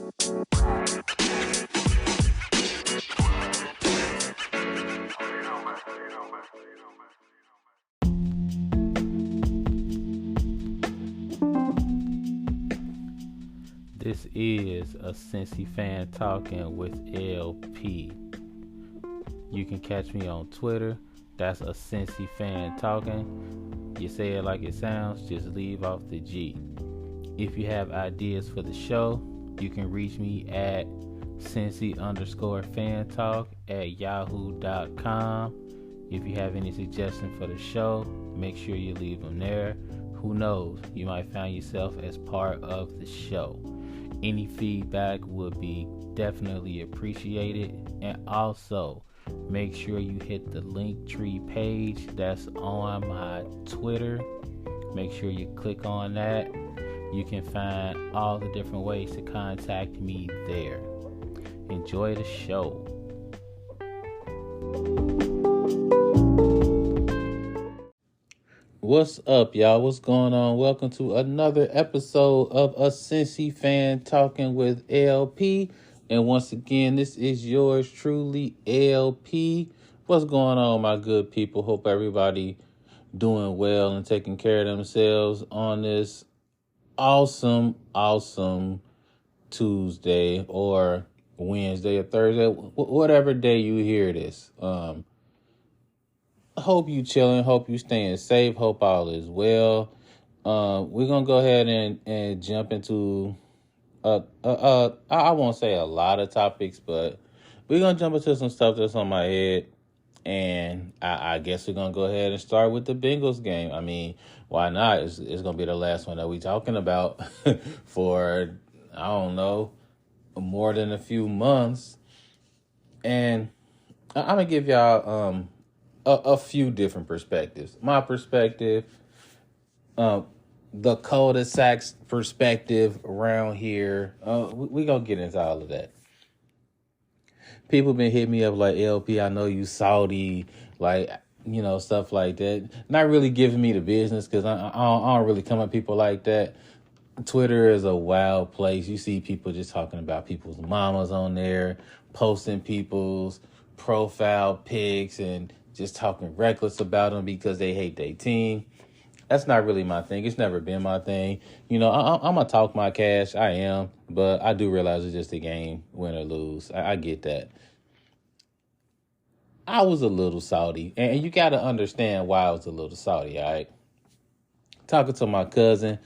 This is a Cincy fan talking with LP. You can catch me on Twitter. That's a Cincy fan talking. You say it like it sounds, just leave off the G. If you have ideas for the show, you can reach me at Cincy_fan talk at yahoo.com. If you have any suggestions for the show, make sure you leave them there. Who knows, you might find yourself as part of the show. Any feedback would be definitely appreciated. And also, make sure you hit the Linktree page that's on my Twitter. Make sure you click on that. You can find all the different ways to contact me there. Enjoy the show. What's up, y'all? What's going on? Welcome to another episode of A Cincy Fan Talking with LP. And once again, this is yours truly, LP. What's going on, my good people? Hope everybody doing well and taking care of themselves on this awesome Tuesday or Wednesday or Thursday, whatever day you hear this. Hope you chilling, hope you staying safe, hope all is well. We're gonna go ahead and jump into I won't say a lot of topics, but we're gonna jump into some stuff that's on my head. And I guess we're gonna go ahead and start with the Bengals game. I mean, why not? It's gonna be the last one that we talking about for, I don't know, more than a few months. And I'm gonna give y'all a few different perspectives. My perspective, the cul-de-sacs perspective around here. We gonna get into all of that. People been hitting me up like, LP, I know you Saudi, like, you know, stuff like that. Not really giving me the business because I don't really come at people like that. Twitter is a wild place. You see people just talking about people's mamas on there, posting people's profile pics and just talking reckless about them because they hate their team. That's not really my thing. It's never been my thing. You know, I'm going to talk my cash. I am. But I do realize it's just a game, win or lose. I get that. I was a little salty. And you got to understand why I was a little salty, all right? Talking to my cousin,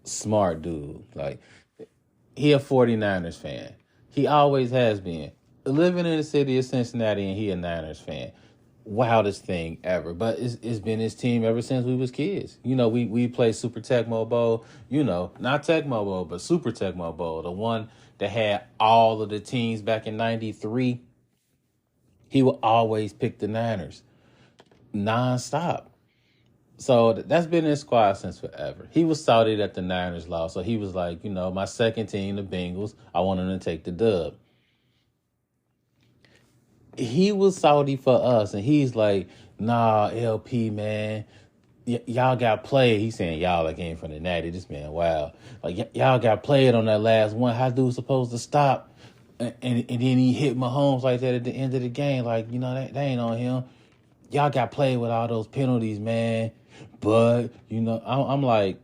smart dude. Like, he a 49ers fan. He always has been. Living in the city of Cincinnati, and he a Niners fan. Wildest thing ever. But it's been his team ever since we was kids. You know, we played Super Tecmo Bowl. You know, not Tecmo Bowl, but Super Tecmo Bowl. The one that had all of the teams back in 93. He would always pick the Niners. Non-stop. So that's been his squad since forever. He was salty that the Niners lost. So he was like, you know, my second team, the Bengals, I want them to take the dub. He was salty for us, and he's like, nah, LP, man, y'all got played. He's saying y'all like came from the natty. This man, wow. Like, y'all got played on that last one. How dude supposed to stop? And then he hit Mahomes like that at the end of the game. Like, you know, that ain't on him. Y'all got played with all those penalties, man. But, you know, I'm like,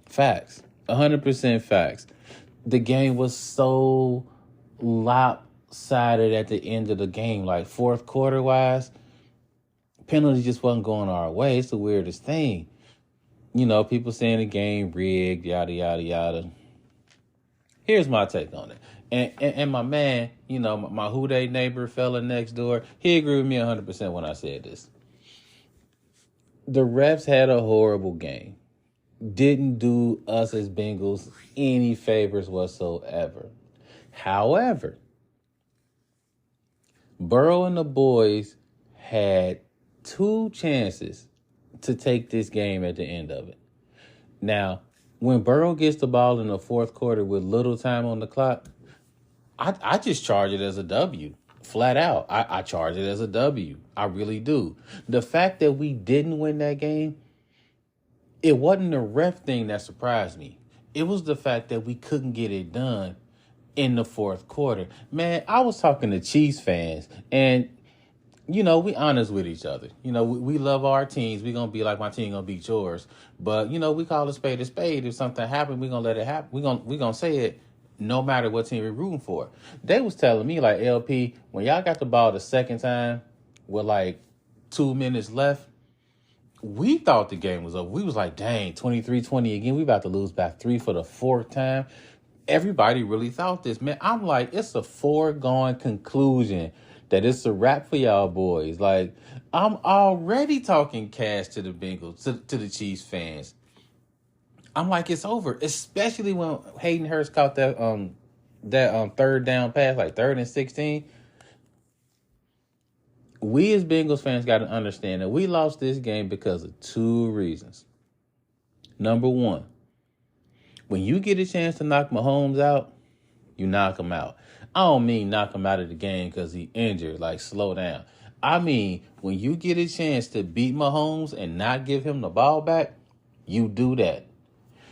facts. 100% facts. The game was so lopsided at the end of the game. Like, fourth quarter wise, penalties just wasn't going our way. It's the weirdest thing. You know, people saying the game rigged, yada, yada, yada. Here's my take on it. And my man, you know, my Houday neighbor fella next door, he agreed with me 100% when I said this. The refs had a horrible game. Didn't do us as Bengals any favors whatsoever. However, Burrow and the boys had 2 chances to take this game at the end of it. Now, when Burrow gets the ball in the fourth quarter with little time on the clock, I just charge it as a W. Flat out. I charge it as a W. I really do. The fact that we didn't win that game, it wasn't the ref thing that surprised me. It was the fact that we couldn't get it done in the fourth quarter. Man, I was talking to Chiefs fans, and we honest with each other. We love our teams. We gonna be like my team gonna beat yours. But we call a spade a spade. If something happened, we gonna let it happen. We gonna say it no matter what team we're rooting for. They was telling me like, LP, when y'all got the ball the second time with like 2 minutes left, we thought the game was over. We was like, dang, 23-20 again. We about to lose by 3 for the fourth time. Everybody really thought this, man. I'm like, it's a foregone conclusion that it's a wrap for y'all boys. Like, I'm already talking cash to the Bengals, to the Chiefs fans. I'm like, it's over, especially when Hayden Hurst caught that third down pass, like 3rd and 16. We as Bengals fans got to understand that we lost this game because of 2 reasons. Number 1, when you get a chance to knock Mahomes out, you knock him out. I don't mean knock him out of the game because he injured, like slow down. I mean, when you get a chance to beat Mahomes and not give him the ball back, you do that.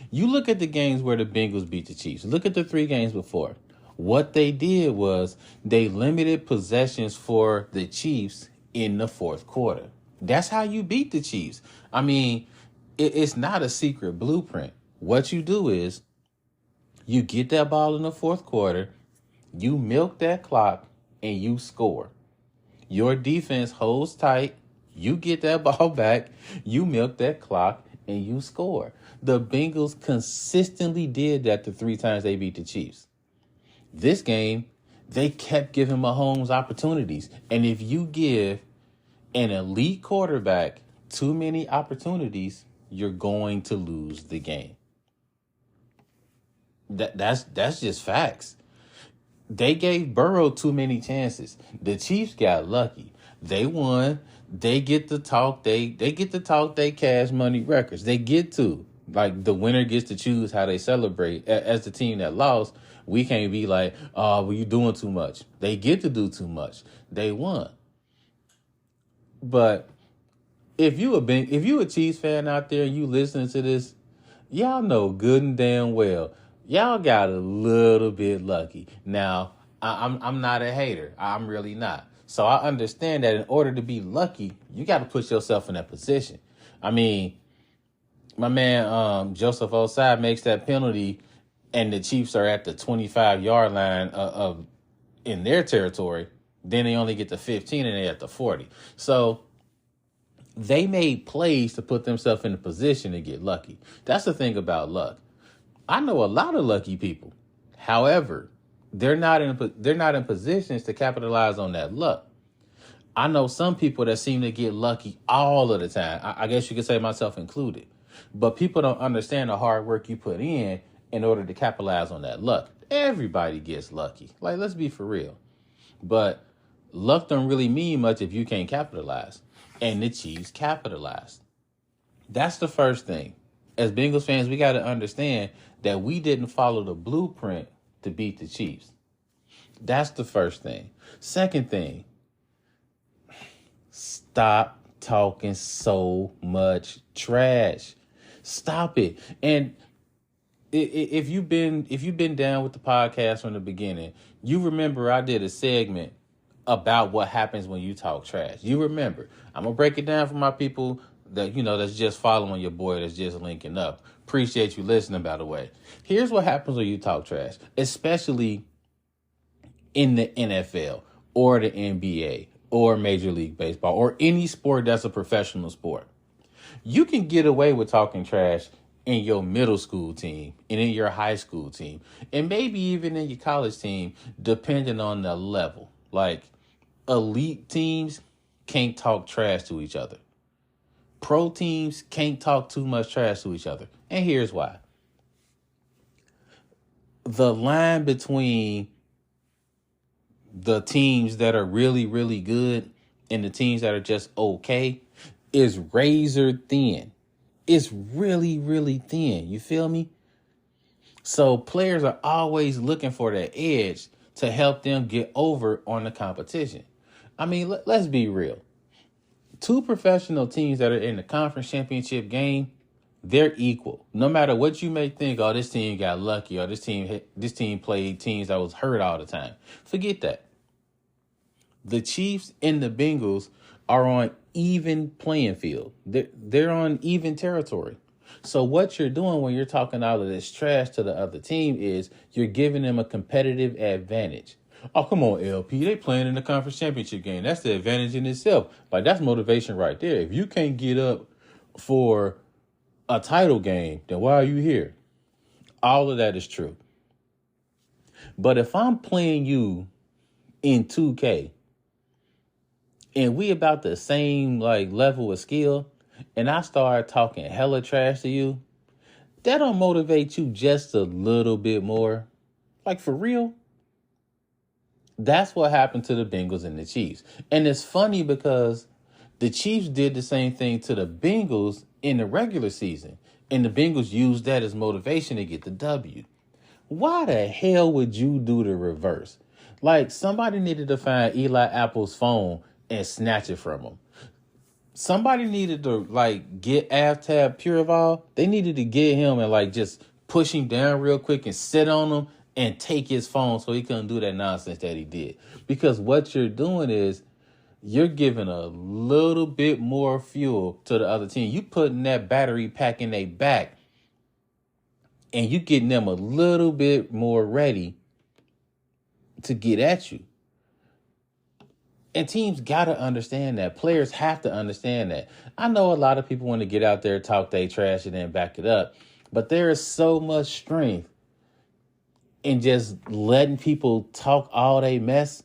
You look at the games where the Bengals beat the Chiefs. Look at the 3 games before. What they did was they limited possessions for the Chiefs in the fourth quarter. That's how you beat the Chiefs. I mean, it's not a secret blueprint. What you do is you get that ball in the fourth quarter, you milk that clock, and you score. Your defense holds tight, you get that ball back, you milk that clock, and you score. The Bengals consistently did that the 3 times they beat the Chiefs. This game, they kept giving Mahomes opportunities. And if you give an elite quarterback too many opportunities, you're going to lose the game. That's just facts. They gave Burrow too many chances. The Chiefs got lucky. They won. They get to talk. They get to talk their cash money records. They get to. Like, the winner gets to choose how they celebrate. As the team that lost, we can't be like, oh, well, you doing too much. They get to do too much. They won. But if you a Chiefs fan out there and you listening to this, y'all know good and damn well y'all got a little bit lucky. Now, I'm not a hater. I'm really not. So I understand that in order to be lucky, you got to put yourself in that position. I mean, my man Joseph Osai makes that penalty, and the Chiefs are at the 25-yard line of in their territory. Then they only get to 15, and they're at the 40. So they made plays to put themselves in a position to get lucky. That's the thing about luck. I know a lot of lucky people. However, they're not in positions to capitalize on that luck. I know some people that seem to get lucky all of the time. I guess you could say myself included. But people don't understand the hard work you put in order to capitalize on that luck. Everybody gets lucky. Like, let's be for real. But luck don't really mean much if you can't capitalize. And the Chiefs capitalized. That's the first thing. As Bengals fans, we got to understand that we didn't follow the blueprint to beat the Chiefs. That's the first thing. Second thing, stop talking so much trash. Stop it. And if you've been down with the podcast from the beginning, you remember I did a segment about what happens when you talk trash. You remember. I'm gonna break it down for my people that that's just following your boy, that's just linking up. Appreciate you listening, by the way. Here's what happens when you talk trash, especially in the NFL or the NBA or Major League Baseball or any sport that's a professional sport. You can get away with talking trash in your middle school team and in your high school team and maybe even in your college team, depending on the level. Like, elite teams can't talk trash to each other. Pro teams can't talk too much trash to each other. And here's why. The line between the teams that are really, really good and the teams that are just okay is razor thin. It's really, really thin. You feel me? So players are always looking for that edge to help them get over on the competition. I mean, let's be real. 2 professional teams that are in the conference championship game, They're equal. No matter what you may think, oh, this team got lucky, or this team played teams that was hurt all the time. Forget that. The Chiefs and the Bengals are on even playing field. They're on even territory. So what you're doing when you're talking all of this trash to the other team is you're giving them a competitive advantage. Oh, come on, LP. They playing in the conference championship game. That's the advantage in itself. Like, that's motivation right there. If you can't get up for a title game, then why are you here? All of that is true. But if I'm playing you in 2K and we about the same like level of skill, and I start talking hella trash to you, that don't motivate you just a little bit more. Like, for real. That's what happened to the Bengals and the Chiefs. And it's funny because the Chiefs did the same thing to the Bengals in the regular season. And the Bengals used that as motivation to get the W. Why the hell would you do the reverse? Like, somebody needed to find Eli Apple's phone and snatch it from him. Somebody needed to, like, get Avtab Purival. They needed to get him and, like, just push him down real quick and sit on him and take his phone so he couldn't do that nonsense that he did. Because what you're doing is you're giving a little bit more fuel to the other team. You putting that battery pack in their back and you getting them a little bit more ready to get at you. And teams got to understand that. Players have to understand that. I know a lot of people want to get out there, talk they trash, and then back it up. But there is so much strength in just letting people talk all they mess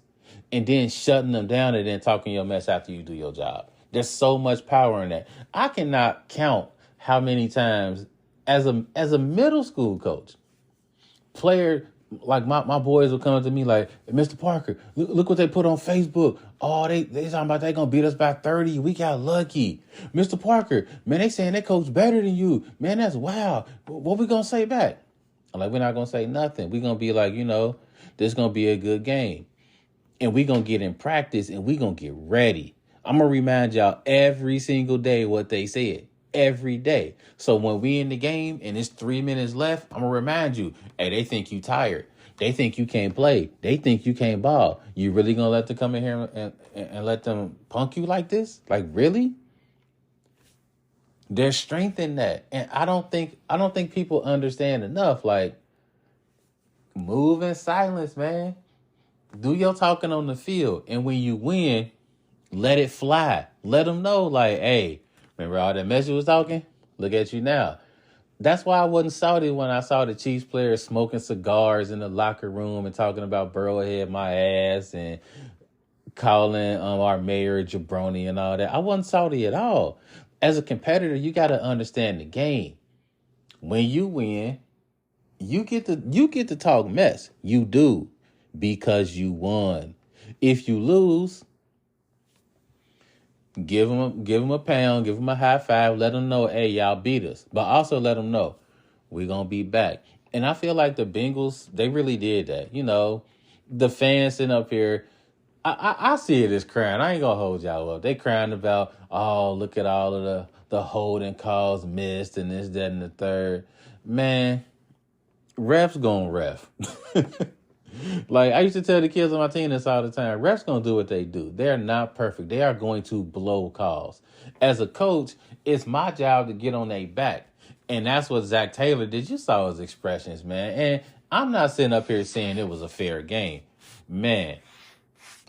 and then shutting them down and then talking your mess after you do your job. There's so much power in that. I cannot count how many times as a middle school coach, player, like my boys will come up to me like, Mr. Parker, look what they put on Facebook. Oh, they talking about they gonna beat us by 30. We got lucky. Mr. Parker, man, they saying that coach better than you. Man, that's wild. What we gonna say back? I'm like, we're not gonna say nothing. We're gonna be like, this gonna be a good game. And we're gonna get in practice and we're gonna get ready. I'm gonna remind y'all every single day what they said. Every day. So when we in the game and it's 3 minutes left, I'm gonna remind you, hey, they think you tired. They think you can't play. They think you can't ball. You really gonna let them come in here and let them punk you like this? Like, really? There's strength in that. And I don't think people understand enough. Like, move in silence, man. Do your talking on the field. And when you win, let it fly. Let them know, like, hey, remember all that mess you was talking? Look at you now. That's why I wasn't salty when I saw the Chiefs players smoking cigars in the locker room and talking about Burrowhead my ass and calling our mayor jabroni and all that. I wasn't salty at all. As a competitor, you got to understand the game. When you win, you get to talk mess. You do, because you won. If you lose, give them a pound, give them a high five, let them know, hey, y'all beat us. But also let them know we're going to be back. And I feel like the Bengals, they really did that. The fans sitting up here, I see it as crying. I ain't going to hold y'all up. They crying about, oh, look at all of the holding calls missed and this, that, and the third. Man, refs going to ref. Like, I used to tell the kids on my team this all the time. Refs going to do what they do. They're not perfect. They are going to blow calls. As a coach, it's my job to get on their back. And that's what Zach Taylor did. You saw his expressions, man. And I'm not sitting up here saying it was a fair game. Man,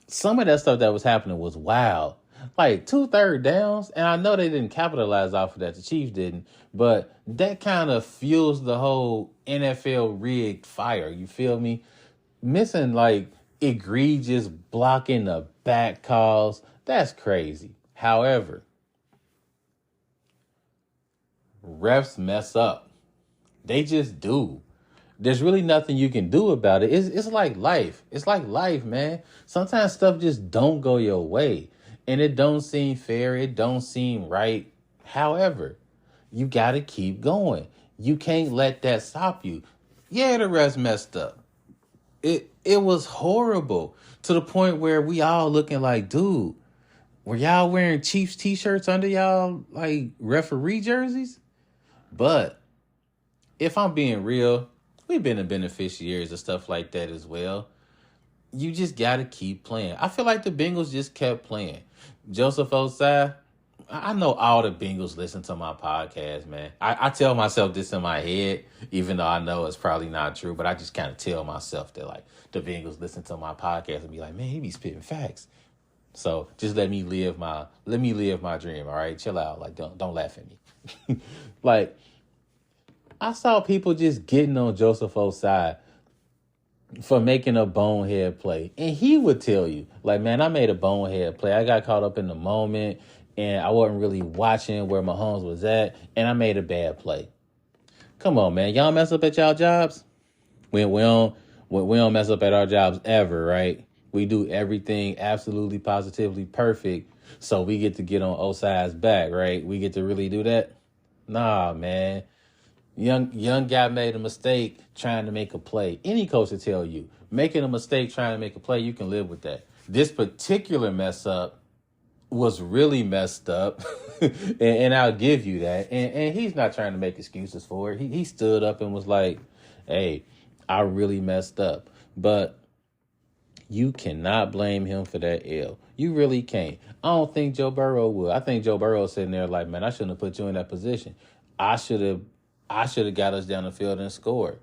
some of that stuff that was happening was wild. Like 2 third downs. And I know they didn't capitalize off of that. The Chiefs didn't. But that kind of fuels the whole NFL rigged fire. You feel me? Missing like egregious blocking the back calls. That's crazy. However, refs mess up. They just do. There's really nothing you can do about it. It's like life. It's like life, man. Sometimes stuff just don't go your way. And it don't seem fair. It don't seem right. However, you got to keep going. You can't let that stop you. Yeah, the refs messed up. It was horrible to the point where we all looking like, dude, were y'all wearing Chiefs t-shirts under y'all like referee jerseys? But if I'm being real, we've been the beneficiaries of stuff like that as well. You just got to keep playing. I feel like the Bengals just kept playing. Joseph Osai, I know all the Bengals listen to my podcast, man. I tell myself this in my head, even though I know it's probably not true, but I just kind of tell myself that like the Bengals listen to my podcast and be like, man, he be spitting facts. So just let me live my dream. All right, chill out. Like don't laugh at me. Like I saw people just getting on Joseph Osai for making a bonehead play. And he would tell you, like, man, I made a bonehead play. I got caught up in the moment and I wasn't really watching where Mahomes was at, and I made a bad play. Come on, man. Y'all mess up at y'all jobs? We don't mess up at our jobs ever, right? We do everything absolutely positively perfect. So we get on Osai's back, right? We get to really do that? Nah, man. Young guy made a mistake trying to make a play. Any coach will tell you, making a mistake trying to make a play, you can live with that. This particular mess up was really messed up, and I'll give you that. And he's not trying to make excuses for it. He stood up and was like, hey, I really messed up. But you cannot blame him for that L. You really can't. I don't think Joe Burrow would. I think Joe Burrow sitting there like, man, I shouldn't have put you in that position. I should have got us down the field and scored.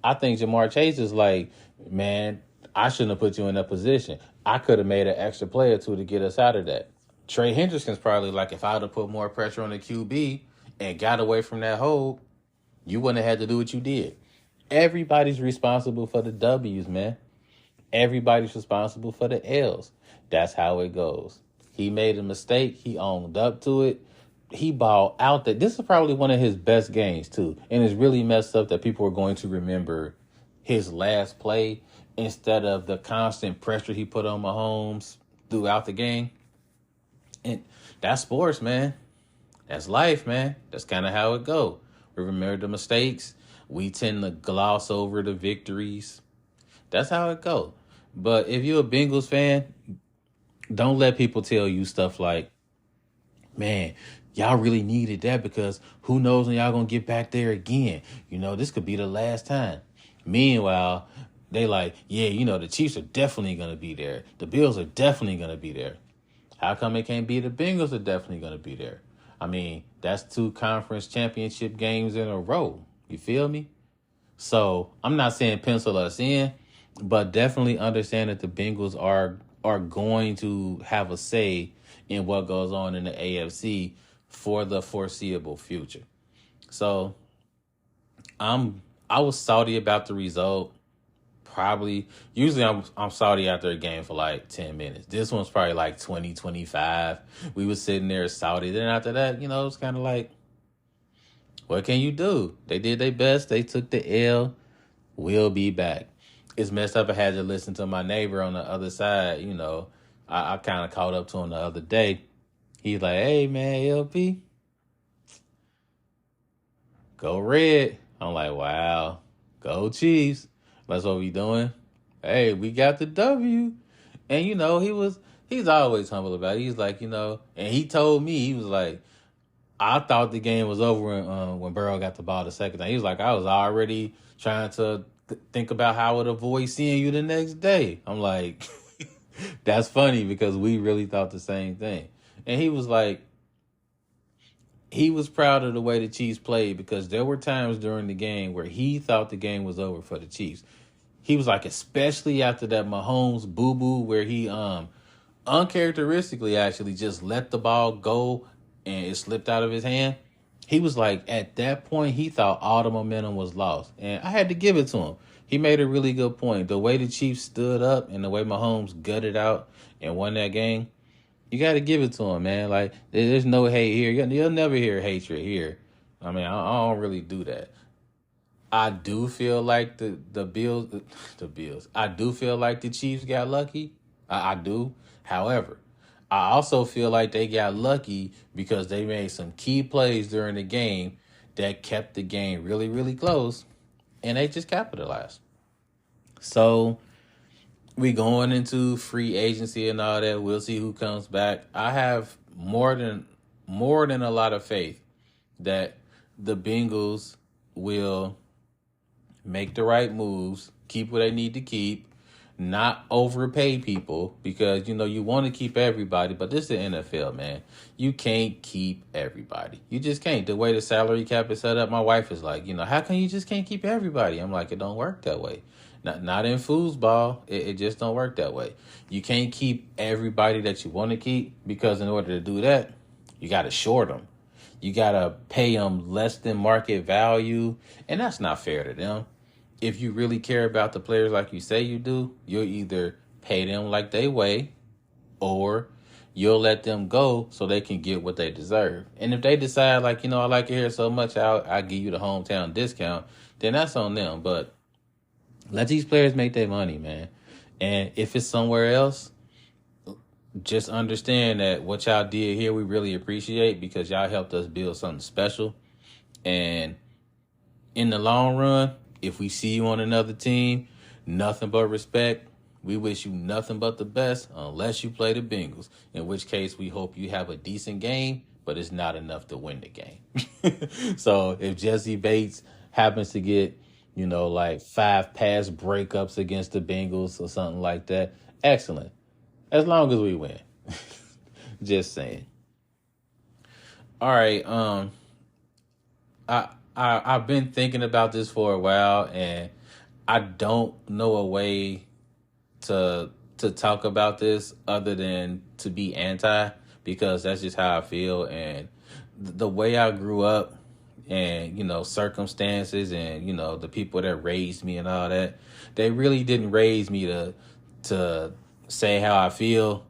I think Jamar Chase is like, man, I shouldn't have put you in that position. I could have made an extra play or two to get us out of that. Trey Hendrickson's probably like, if I would have put more pressure on the QB and got away from that hole, you wouldn't have had to do what you did. Everybody's responsible for the W's, man. Everybody's responsible for the L's. That's how it goes. He made a mistake. He owned up to it. He balled out that this is probably one of his best games too. And it's really messed up that people are going to remember his last play instead of the constant pressure he put on Mahomes throughout the game. And that's sports, man. That's life, man. That's kind of how it go. We remember the mistakes. We tend to gloss over the victories. That's how it go. But if you're a Bengals fan, don't let people tell you stuff like, man, y'all really needed that because who knows when y'all going to get back there again. You know, this could be the last time. Meanwhile, they like, yeah, you know, the Chiefs are definitely going to be there. The Bills are definitely going to be there. How come it can't be the Bengals are definitely going to be there? I mean, that's 2 conference championship games in a row. You feel me? So I'm not saying pencil us in, but definitely understand that the Bengals are going to have a say in what goes on in the AFC for the foreseeable future. So I was salty about the result. Usually I'm salty after a game for like 10 minutes. This one's probably like 20, 25. We were sitting there salty. Then after that, you know, it's kind of like, what can you do? They did their best. They took the L. We'll be back. It's messed up. I had to listen to my neighbor on the other side. You know, I kind of caught up to him the other day. He's like, hey, man, LP, go red. I'm like, wow, go Chiefs. That's what we doing. Hey, we got the W. And, you know, he's always humble about it. He's like, you know, and he told me, he was like, I thought the game was over when Burrow got the ball the second time. He was like, I was already trying to think about how I would avoid seeing you the next day. I'm like, that's funny because we really thought the same thing. And he was like, he was proud of the way the Chiefs played because there were times during the game where he thought the game was over for the Chiefs. He was like, especially after that Mahomes boo-boo where he uncharacteristically actually just let the ball go and it slipped out of his hand. He was like, at that point, he thought all the momentum was lost. And I had to give it to him. He made a really good point. The way the Chiefs stood up and the way Mahomes gutted out and won that game, you got to give it to him, man. Like, there's no hate here. You'll never hear hatred here. I mean, I don't really do that. I do feel like the Bills. I do feel like the Chiefs got lucky. I do. However, I also feel like they got lucky because they made some key plays during the game that kept the game really, really close, and they just capitalized. So we going into free agency and all that. We'll see who comes back. I have more than a lot of faith that the Bengals will make the right moves, keep what they need to keep, not overpay people because you want to keep everybody, but this is the NFL, man. You can't keep everybody. You just can't. The way the salary cap is set up, my wife is like, how come you just can't keep everybody? I'm like, it don't work that way. Not in foosball. It just don't work that way. You can't keep everybody that you want to keep because in order to do that, you got to short them. You got to pay them less than market value, and that's not fair to them. If you really care about the players like you say you do, you'll either pay them like they weigh or you'll let them go so they can get what they deserve. And if they decide, like, I like it here so much, I'll give you the hometown discount, then that's on them. But let these players make their money, man. And if it's somewhere else, just understand that what y'all did here, we really appreciate because y'all helped us build something special. And in the long run, if we see you on another team, nothing but respect. We wish you nothing but the best unless you play the Bengals, in which case we hope you have a decent game, but it's not enough to win the game. So if Jesse Bates happens to get, like 5 pass breakups against the Bengals or something like that, excellent. As long as we win. Just saying. All right. I've been thinking about this for a while, and I don't know a way to talk about this other than to be anti, because that's just how I feel. And the way I grew up and, circumstances and, the people that raised me and all that, they really didn't raise me to say how I feel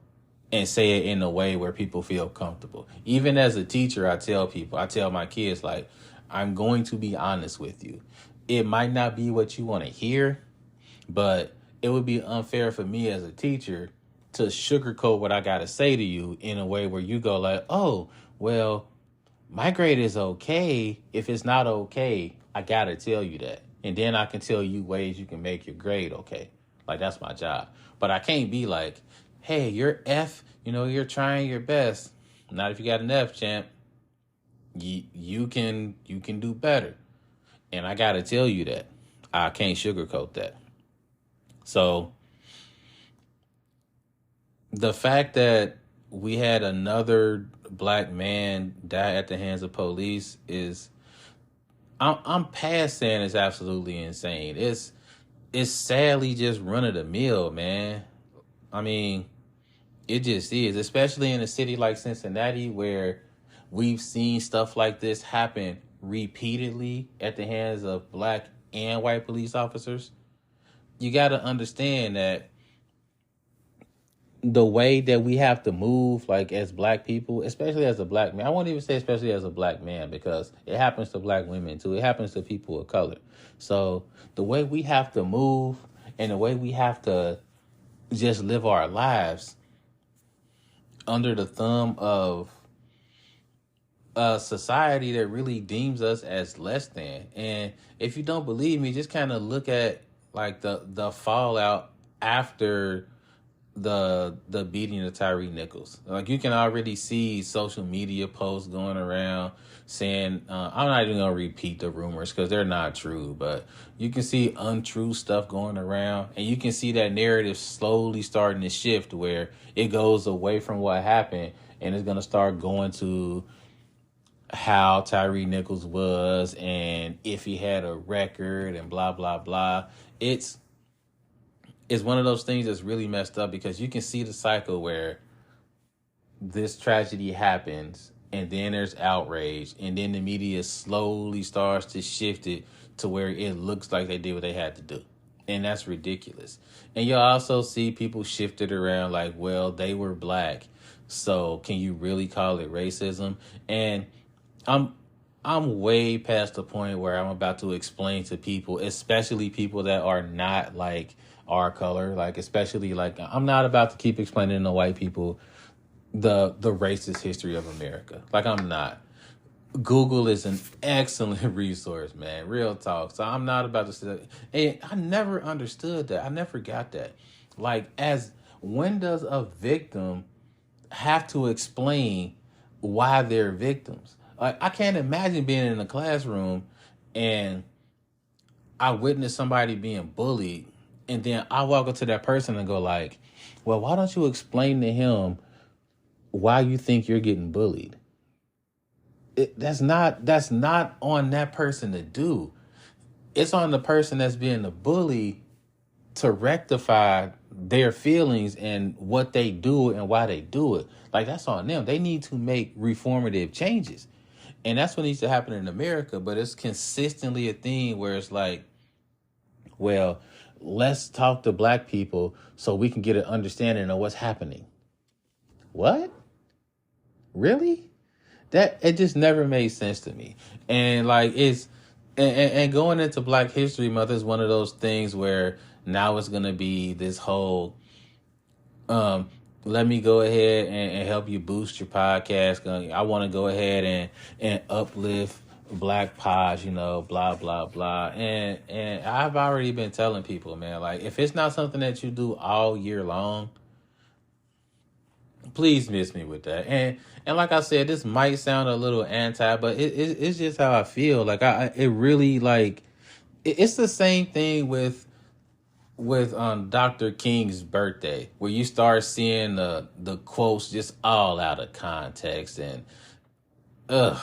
and say it in a way where people feel comfortable. Even as a teacher, I tell my kids, like, I'm going to be honest with you. It might not be what you want to hear, but it would be unfair for me as a teacher to sugarcoat what I got to say to you in a way where you go like, oh, well, my grade is okay. If it's not okay, I got to tell you that. And then I can tell you ways you can make your grade okay. Like, that's my job. But I can't be like, hey, you're F, you're trying your best. Not if you got an F, champ. You can do better. And I got to tell you that. I can't sugarcoat that. So the fact that we had another black man die at the hands of police is, I'm past saying it's absolutely insane. It's sadly just run of the mill, man. I mean, it just is, especially in a city like Cincinnati where we've seen stuff like this happen repeatedly at the hands of black and white police officers. You got to understand that the way that we have to move, like as black people, especially as a black man, I won't even say especially as a black man because it happens to black women too. It happens to people of color. So the way we have to move and the way we have to just live our lives under the thumb of a society that really deems us as less than. And if you don't believe me, just kind of look at like the fallout after the beating of Tyree Nichols. Like, you can already see social media posts going around saying, I'm not even gonna repeat the rumors because they're not true, but you can see untrue stuff going around, and you can see that narrative slowly starting to shift where it goes away from what happened and it's gonna start going to how Tyree Nichols was and if he had a record and blah blah blah. It's one of those things that's really messed up because you can see the cycle where this tragedy happens and then there's outrage and then the media slowly starts to shift it to where it looks like they did what they had to do. And that's ridiculous. And you'll also see people shift it around like, well, they were black, so can you really call it racism? And I'm way past the point where I'm about to explain to people, especially people that are not like our color, like especially like I'm not about to keep explaining to white people the racist history of America. Like, I'm not. Google is an excellent resource, man. Real talk. So I'm not about to say, and I never understood that. I never got that. Like, when does a victim have to explain why they're victims? Like, I can't imagine being in a classroom and I witness somebody being bullied, and then I walk up to that person and go like, well, why don't you explain to him why you think you're getting bullied? That's not on that person to do. It's on the person that's being the bully to rectify their feelings and what they do and why they do it. Like, that's on them. They need to make reformative changes. And that's what needs to happen in America. But it's consistently a thing where it's like, well, let's talk to black people so we can get an understanding of what's happening. What? Really? That it just never made sense to me. And like and going into Black History Month is one of those things where now it's gonna be this whole um let me go ahead and help you boost your podcast. I want to go ahead and uplift black pods, blah blah blah. And I've already been telling people, man, like, if it's not something that you do all year long, please miss me with that. And like I said, this might sound a little anti, but it's just how I feel. Like, it really, like, it's the same thing with Dr. King's birthday, where you start seeing the quotes just all out of context. And ugh.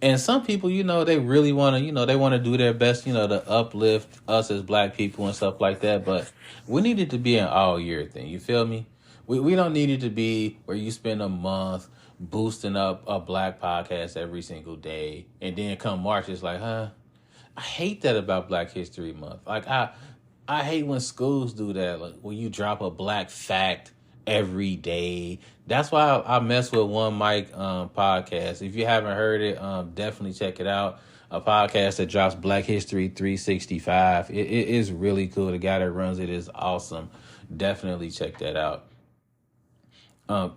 And some people, they really want to, they want to do their best, to uplift us as black people and stuff like that. But we need it to be an all year thing. You feel me? We don't need it to be where you spend a month boosting up a black podcast every single day, and then come March, it's like, huh? I hate that about Black History Month. Like, I hate when schools do that. Like, when you drop a black fact every day. That's why I mess with One Mic podcast. If you haven't heard it, definitely check it out. A podcast that drops Black History 365. It is really cool. The guy that runs it is awesome. Definitely check that out.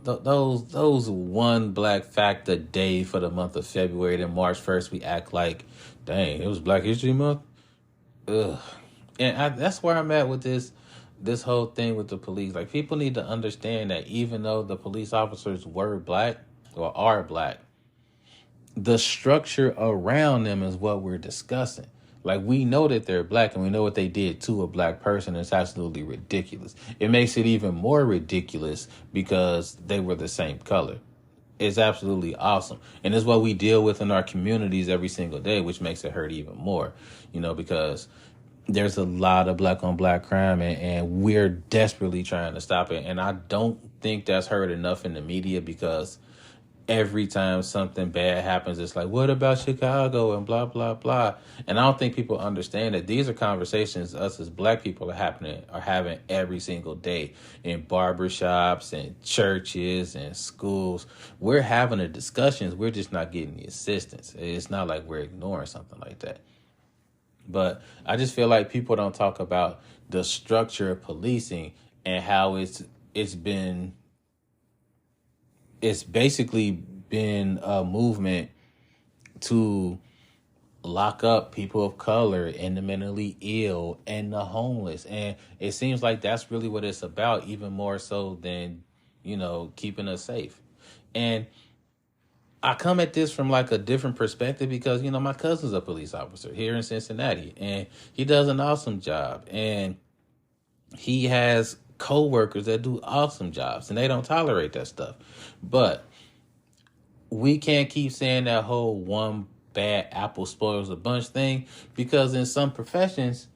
Those one black fact a day for the month of February. Then March 1st, we act like, dang, it was Black History Month. Ugh. And that's where I'm at with this whole thing with the police. Like, people need to understand that even though the police officers were black or are black, the structure around them is what we're discussing. Like, we know that they're black and we know what they did to a black person. It's absolutely ridiculous. It makes it even more ridiculous because they were the same color. It's absolutely awesome. And it's what we deal with in our communities every single day, which makes it hurt even more, because there's a lot of black on black crime and we're desperately trying to stop it. And I don't think that's heard enough in the media, because every time something bad happens, it's like, what about Chicago and blah, blah, blah. And I don't think people understand that these are conversations us as black people are having every single day in barbershops and churches and schools. We're having the discussions. We're just not getting the assistance. It's not like we're ignoring something like that. But I just feel like people don't talk about the structure of policing and how it's basically been a movement to lock up people of color and the mentally ill and the homeless. And it seems like that's really what it's about, even more so than, keeping us safe. And I come at this from like a different perspective because, my cousin's a police officer here in Cincinnati, and he does an awesome job. And he has co-workers that do awesome jobs, and they don't tolerate that stuff. But we can't keep saying that whole one bad apple spoils a bunch thing, because in some professions,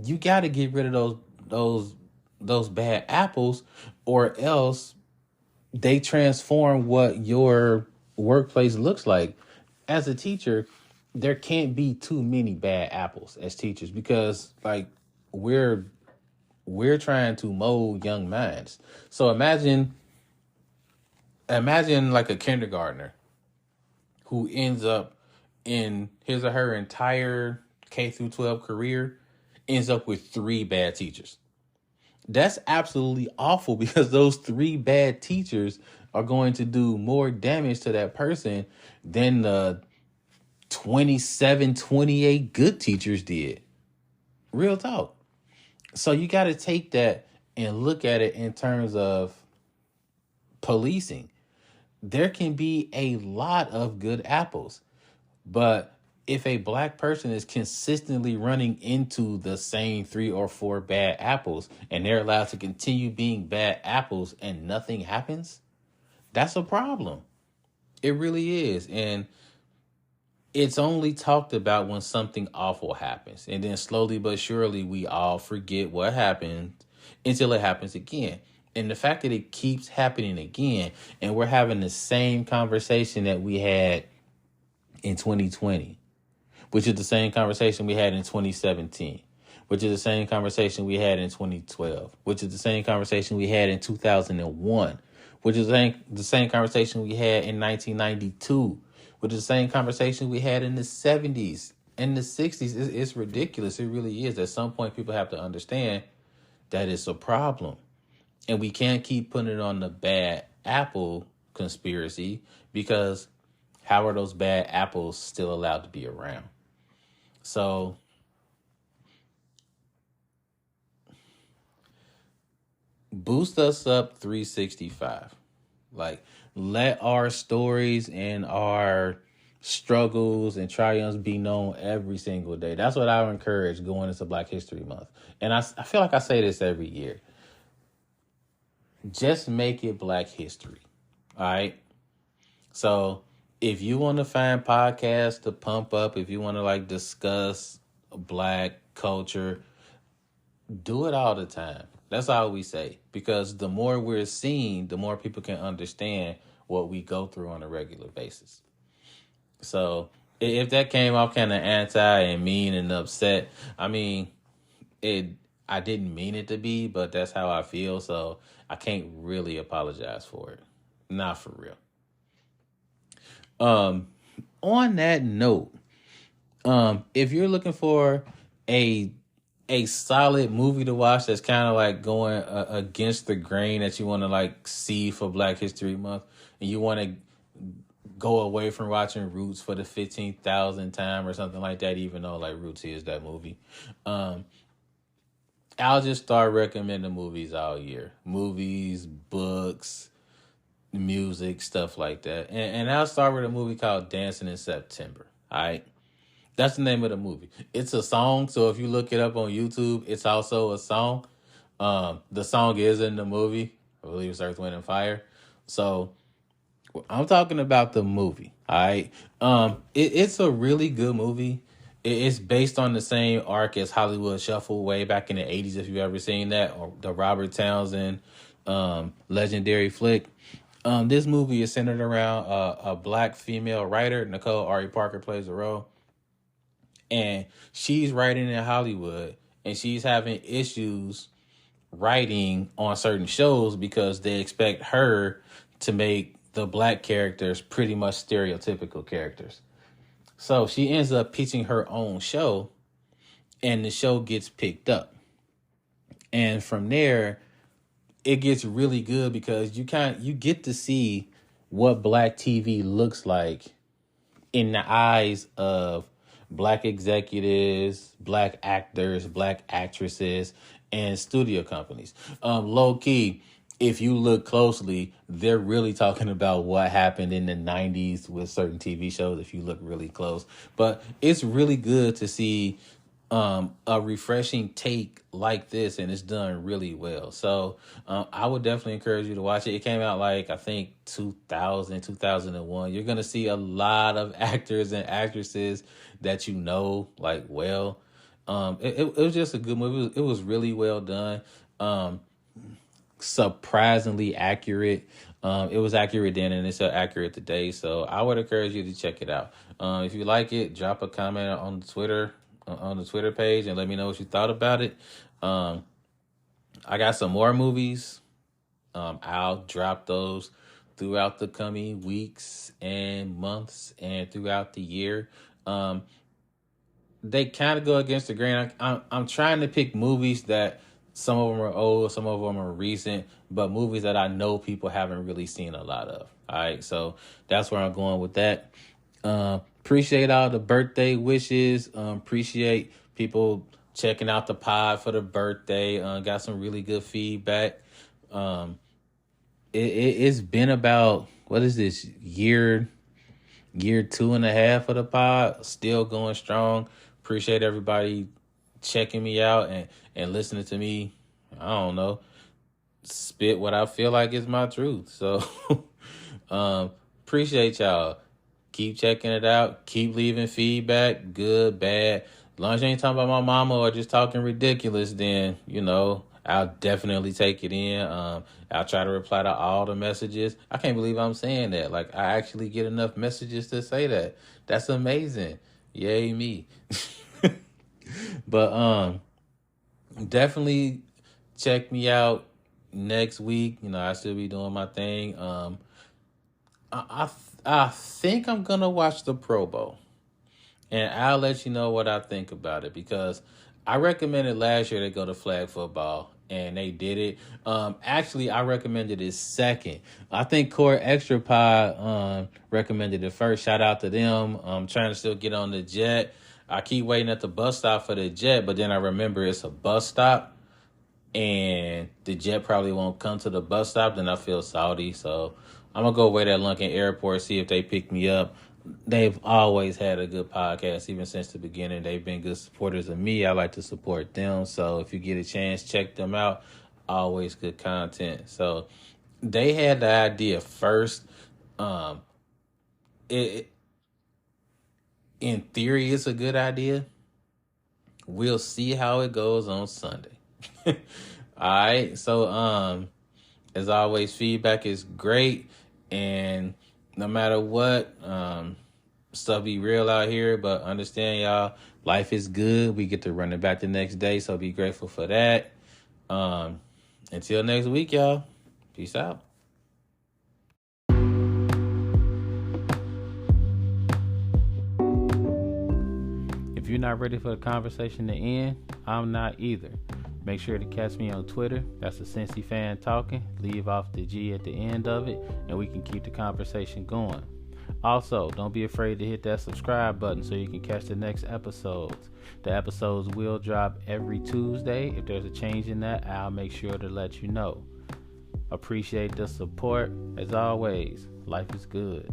you got to get rid of those bad apples, or else they transform what your workplace looks like. As a teacher, there can't be too many bad apples as teachers, because like we're trying to mold young minds. So imagine like a kindergartner who ends up in his or her entire K through 12 career ends up with 3 bad teachers. That's absolutely awful, because those 3 bad teachers are going to do more damage to that person than the 27, 28 good teachers did. Real talk. So you got to take that and look at it in terms of policing. there can be a lot of good apples. But if a black person is consistently running into the same three or four bad apples and they're allowed to continue being bad apples and nothing happens, that's a problem. It really is. And it's only talked about when something awful happens. And then slowly but surely, we all forget what happened until it happens again. And the fact that it keeps happening again, and we're having the same conversation that we had in 2020, which is the same conversation we had in 2017, which is the same conversation we had in 2012, which is the same conversation we had in 2001, which is the same conversation we had in 1992, which is the same conversation we had in the 70s and the 60s. It's ridiculous. It really is. At some point, people have to understand that it's a problem. And we can't keep putting it on the bad apple conspiracy, because how are those bad apples still allowed to be around? So boost us up 365. Like, let our stories and our struggles and triumphs be known every single day. That's what I would encourage going into Black History Month. And I feel like I say this every year. Just make it Black History. All right. So if you want to find podcasts to pump up, if you want to like discuss Black culture, do it all the time. That's all we say. Because the more we're seen, the more people can understand what we go through on a regular basis. So if that came off kind of anti and mean and upset, I mean, it. I didn't mean it to be, but that's how I feel. So I can't really apologize for it. Not for real. On that note, if you're looking for a solid movie to watch that's kind of like going against the grain that you want to like see for Black History Month, and you want to go away from watching Roots for the 15,000th time or something like that, even though like Roots is that movie, I'll just start recommending movies all year. Movies, books, music, stuff like that. And I'll start with a movie called Dancing in September. All right. That's the name of the movie. It's a song. So if you look it up on YouTube, it's also a song. The song is in the movie. I believe it's Earth, Wind, and Fire. So I'm talking about the movie. All right. It's a really good movie. It's based on the same arc as Hollywood Shuffle way back in the 80s, if you've ever seen that, or the Robert Townsend legendary flick. This movie is centered around a Black female writer. Nicole Ari Parker plays the role. And she's writing in Hollywood, and she's having issues writing on certain shows because they expect her to make the Black characters pretty much stereotypical characters. So she ends up pitching her own show, and the show gets picked up. And from there, it gets really good because you get to see what Black TV looks like in the eyes of Black executives, Black actors, Black actresses, and studio companies. Low key, if you look closely, they're really talking about what happened in the 90s with certain TV shows, if you look really close. But it's really good to see a refreshing take like this, and it's done really well. So I would definitely encourage you to watch it. It came out like, I think, 2001. You're going to see a lot of actors and actresses that you know, like, well. It was just a good movie. It was really well done. Surprisingly accurate. It was accurate then, and it's still accurate today. So I would encourage you to check it out. If you like it, drop a comment on the Twitter page and let me know what you thought about it. I got some more movies. I'll drop those throughout the coming weeks and months and throughout the year. They kind of go against the grain. I'm trying to pick movies that some of them are old, some of them are recent, but movies that I know people haven't really seen a lot of. All right, so that's where I'm going with that. Appreciate all the birthday wishes. Appreciate people checking out the pod for the birthday. Got some really good feedback. It's been about what is this, year 2.5 of the pod? Still going strong. Appreciate everybody checking me out and listening to me. I don't know, spit what I feel like is my truth. So appreciate y'all. Keep checking it out. Keep leaving feedback, good, bad. As long as you ain't talking about my mama or just talking ridiculous, then, I'll definitely take it in. I'll try to reply to all the messages. I can't believe I'm saying that. Like, I actually get enough messages to say that. That's amazing. Yay, me. But definitely check me out next week. I still be doing my thing. I think I'm gonna watch the Pro Bowl, and I'll let you know what I think about it, because I recommended last year to go to flag football, and they did it. Actually, I recommended it second. I think Core Extra Pod recommended it first. Shout out to them. I'm trying to still get on the jet. I keep waiting at the bus stop for the jet, but then I remember it's a bus stop, and the jet probably won't come to the bus stop. Then I feel salty, so I'm gonna go wait at Lunken Airport, see if they pick me up. They've always had a good podcast, even since the beginning. They've been good supporters of me. I like to support them, so if you get a chance, check them out. Always good content. So they had the idea first. It in theory, it's a good idea. We'll see how it goes on Sunday. All right. So as always, feedback is great, and no matter what, stuff be real out here, but understand, y'all, life is good. We get to run it back the next day, so be grateful for that. Until next week, y'all. Peace out. If you're not ready for the conversation to end, I'm not either. Make sure to catch me on Twitter. That's the Cincy Fan Talking. Leave off the G at the end of it, and we can keep the conversation going. Also, don't be afraid to hit that subscribe button so you can catch the next episodes. The episodes will drop every Tuesday. If there's a change in that, I'll make sure to let you know. Appreciate the support. As always, life is good.